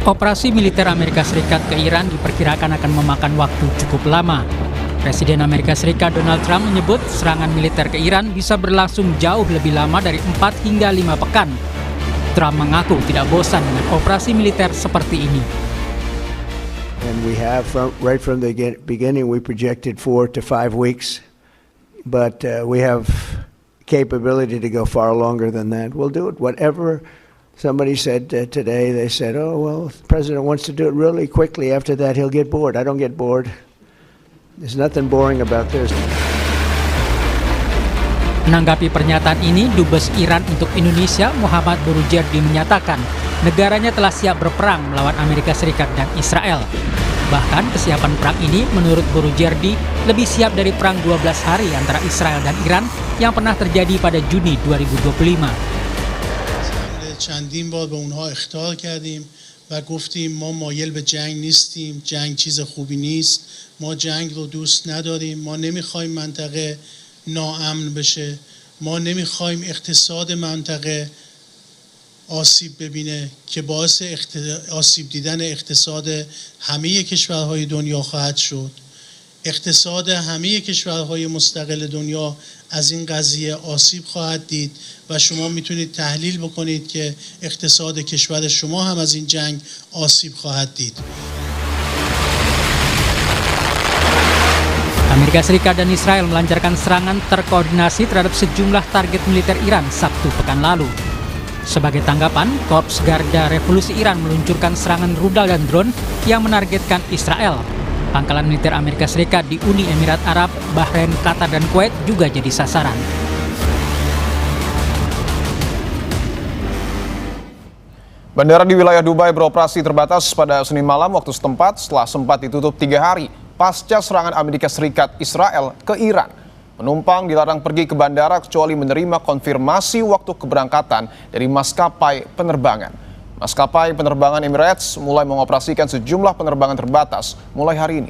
Operasi militer Amerika Serikat ke Iran diperkirakan akan memakan waktu cukup lama. Presiden Amerika Serikat Donald Trump menyebut serangan militer ke Iran bisa berlangsung jauh lebih lama dari 4 hingga 5 pekan. Trump mengaku tidak bosan dengan operasi militer seperti ini. And we have, right from the beginning, we projected 4 to 5 weeks, but we have capability to go far longer than that. We'll do it. Whatever somebody said today, they said, oh, well, if the president wants to do it really quickly. After that, he'll get bored. I don't get bored. There's nothing boring about this. Menanggapi pernyataan ini, Dubes Iran untuk Indonesia, Muhammad Boroujerdi, menyatakan negaranya telah siap berperang melawan Amerika Serikat dan Israel. Bahkan kesiapan perang ini menurut Boroujerdi lebih siap dari perang 12 hari antara Israel dan Iran yang pernah terjadi pada Juni 2025. چندین بار به اونها اخطار کردیم و گفتیم ما مایل به جنگ نیستیم، جنگ چیز خوبی نیست، ما جنگ رو دوست نداریم، ما نمیخوایم منطقه ناامن بشه، ما نمیخوایم اقتصاد منطقه آسیب ببینه که باعث آسیب دیدن اقتصاد همه کشورهای دنیا خواهد شد. اقتصاد همه کشورهای مستقل دنیا از این قضیه آسیب خواهد دید و شما میتونید تحلیل بکنید که اقتصاد کشور شما هم از این جنگ آسیب خواهد دید. Amerika Serikat dan Israel melancarkan serangan terkoordinasi terhadap sejumlah target militer Iran Sabtu pekan lalu. Sebagai tanggapan, Korps Garda Revolusi Iran meluncurkan serangan rudal dan drone yang menargetkan Israel. Pangkalan militer Amerika Serikat di Uni Emirat Arab, Bahrain, Qatar, dan Kuwait juga jadi sasaran. Bandara di wilayah Dubai beroperasi terbatas pada Senin malam waktu setempat setelah sempat ditutup 3 hari pasca serangan Amerika Serikat Israel ke Iran. Penumpang dilarang pergi ke bandara kecuali menerima konfirmasi waktu keberangkatan dari maskapai penerbangan. Maskapai penerbangan Emirates mulai mengoperasikan sejumlah penerbangan terbatas mulai hari ini.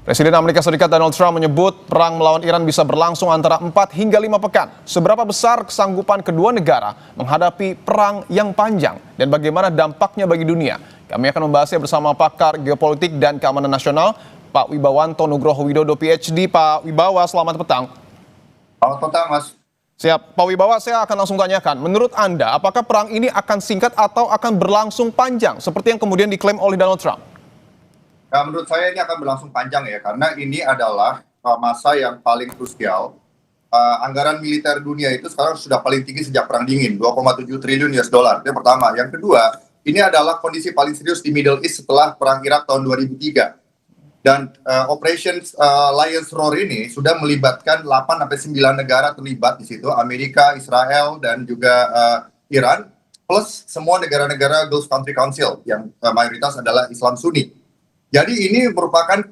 Presiden Amerika Serikat Donald Trump menyebut perang melawan Iran bisa berlangsung antara 4 hingga 5 pekan. Seberapa besar kesanggupan kedua negara menghadapi perang yang panjang dan bagaimana dampaknya bagi dunia? Kami akan membahasnya bersama pakar geopolitik dan keamanan nasional, Pak Wibawanto Nugroho Widodo PhD. Pak Wibawa, selamat petang. Selamat petang, Mas. Siap. Pak Wibawa, saya akan langsung tanyakan. Menurut Anda, apakah perang ini akan singkat atau akan berlangsung panjang seperti yang kemudian diklaim oleh Donald Trump? Nah, menurut saya ini akan berlangsung panjang ya, karena ini adalah masa yang paling krusial. Anggaran militer dunia itu sekarang sudah paling tinggi sejak Perang Dingin, 2,7 triliun US dollar. Yang pertama. Yang kedua, ini adalah kondisi paling serius di Middle East setelah Perang Irak tahun 2003. Dan Operation Lions Roar ini sudah melibatkan 8-9 negara terlibat di situ, Amerika, Israel, dan juga Iran, plus semua negara-negara Gulf Country Council yang mayoritas adalah Islam Sunni. Jadi ini merupakan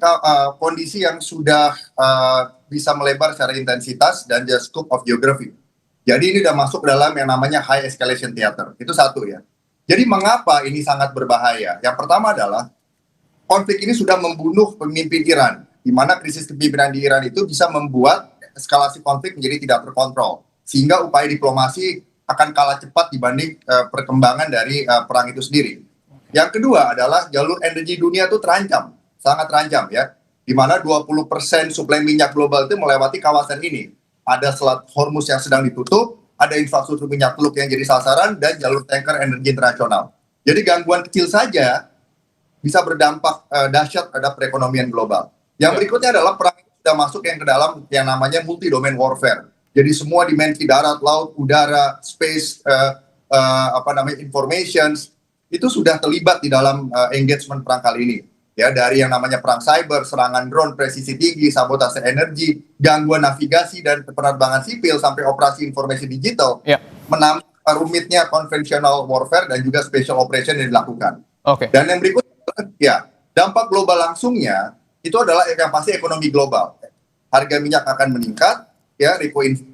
kondisi yang sudah bisa melebar secara intensitas dan the scope of geography. Jadi ini sudah masuk dalam yang namanya high escalation theater. Itu satu ya. Jadi mengapa ini sangat berbahaya? Yang pertama adalah konflik ini sudah membunuh pemimpin Iran, di mana krisis kepemimpinan di Iran itu bisa membuat eskalasi konflik menjadi tidak terkontrol, sehingga upaya diplomasi akan kalah cepat dibanding perkembangan dari perang itu sendiri. Yang kedua adalah jalur energi dunia itu terancam, sangat terancam ya, di mana 20% suplai minyak global itu melewati kawasan ini. Ada Selat Hormuz yang sedang ditutup, ada infrastruktur minyak teluk yang jadi sasaran, dan jalur tanker energi internasional. Jadi gangguan kecil saja bisa berdampak dahsyat terhadap perekonomian global. Yang berikutnya adalah perang itu sudah masuk yang ke dalam yang namanya multi-domain warfare. Jadi semua dimensi darat, laut, udara, space, informations, itu sudah terlibat di dalam engagement perang kali ini. Ya, dari yang namanya perang cyber, serangan drone, presisi tinggi, sabotase energi, gangguan navigasi dan penerbangan sipil, sampai operasi informasi digital, menambah rumitnya konvensional warfare dan juga special operation yang dilakukan. Dan yang berikutnya, ya, dampak global langsungnya itu adalah yang pasti ekonomi global. Harga minyak akan meningkat, ya,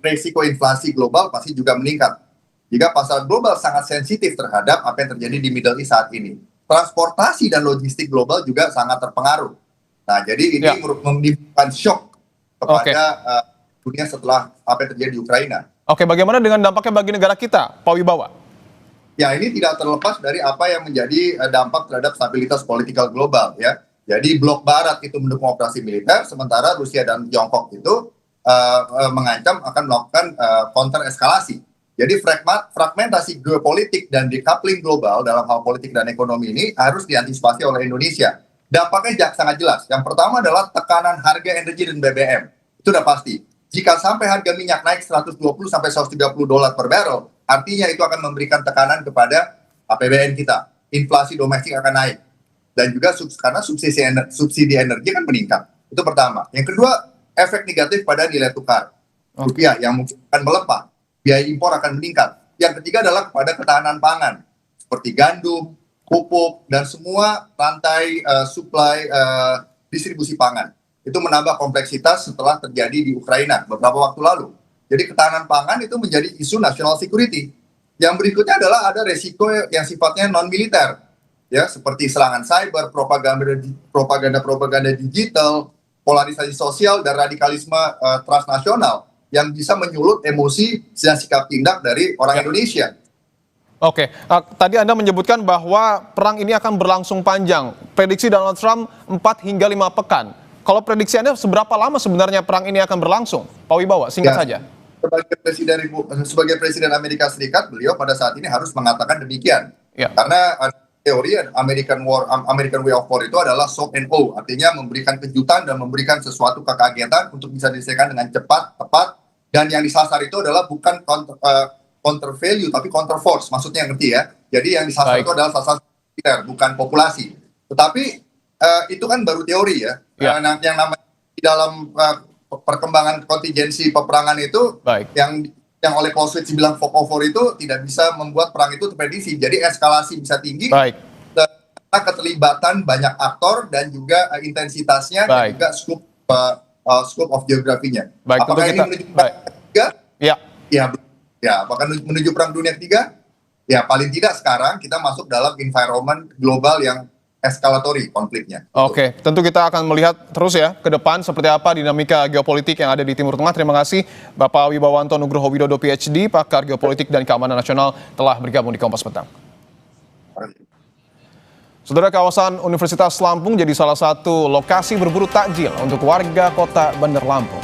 risiko inflasi global pasti juga meningkat. Jika pasar global sangat sensitif terhadap apa yang terjadi di Middle East saat ini. Transportasi dan logistik global juga sangat terpengaruh. Nah, jadi ini menimbulkan shock kepada dunia setelah apa yang terjadi di Ukraina. Oke, bagaimana dengan dampaknya bagi negara kita, Pak Wibawa? Ya, ini tidak terlepas dari apa yang menjadi dampak terhadap stabilitas politikal global ya. Jadi blok barat itu mendukung operasi militer, sementara Rusia dan Tiongkok itu mengancam akan melakukan counter eskalasi. Jadi fragmentasi geopolitik dan decoupling global dalam hal politik dan ekonomi ini harus diantisipasi oleh Indonesia. Dampaknya sangat jelas. Yang pertama adalah tekanan harga energi dan BBM. Itu udah pasti. Jika sampai harga minyak naik 120 sampai 130 dolar per barrel, artinya itu akan memberikan tekanan kepada APBN kita. Inflasi domestik akan naik. Dan juga karena subsidi energi kan meningkat. Itu pertama. Yang kedua, efek negatif pada nilai tukar rupiah yang mungkin akan melemah. Biaya impor akan meningkat. Yang ketiga adalah kepada ketahanan pangan. Seperti gandum, pupuk, dan semua rantai supply distribusi pangan. Itu menambah kompleksitas setelah terjadi di Ukraina beberapa waktu lalu. Jadi ketahanan pangan itu menjadi isu national security. Yang berikutnya adalah ada resiko yang sifatnya non-militer, ya, seperti serangan cyber, propaganda digital, polarisasi sosial, dan radikalisme transnasional yang bisa menyulut emosi dan sikap tindak dari orang Indonesia. Oke, tadi Anda menyebutkan bahwa perang ini akan berlangsung panjang. Prediksi Donald Trump 4 hingga 5 pekan. Kalau prediksi Anda, seberapa lama sebenarnya perang ini akan berlangsung? Pak Wibawa, singkat saja. Sebagai Presiden Amerika Serikat, beliau pada saat ini harus mengatakan demikian. Ya. Karena teori American Way of War itu adalah shock and awe, artinya memberikan kejutan dan memberikan sesuatu kekagetan untuk bisa diselesaikan dengan cepat, tepat, dan yang disasar itu adalah bukan counter value tapi counter force, maksudnya ngerti ya. Jadi yang disasar itu adalah sasaran militer, bukan populasi. Tetapi itu kan baru teori ya. Yang namanya di dalam perkembangan kontingensi peperangan itu yang oleh Clausewitz bilang fog of war itu tidak bisa membuat perang itu terprediksi. Jadi eskalasi bisa tinggi karena keterlibatan banyak aktor dan juga intensitasnya dan juga scope of geografinya. Apakah ini menuju perang ketiga? Ya, apakah menuju perang dunia ketiga? Ya, paling tidak sekarang kita masuk dalam environment global yang eskalatory konfliknya. Oke, tentu kita akan melihat terus ya ke depan seperti apa dinamika geopolitik yang ada di Timur Tengah. Terima kasih Bapak Wibawanto Nugroho Widodo PhD, pakar geopolitik dan keamanan nasional telah bergabung di Kompas Petang. Saudara, kawasan Universitas Lampung jadi salah satu lokasi berburu takjil untuk warga kota Bandar Lampung.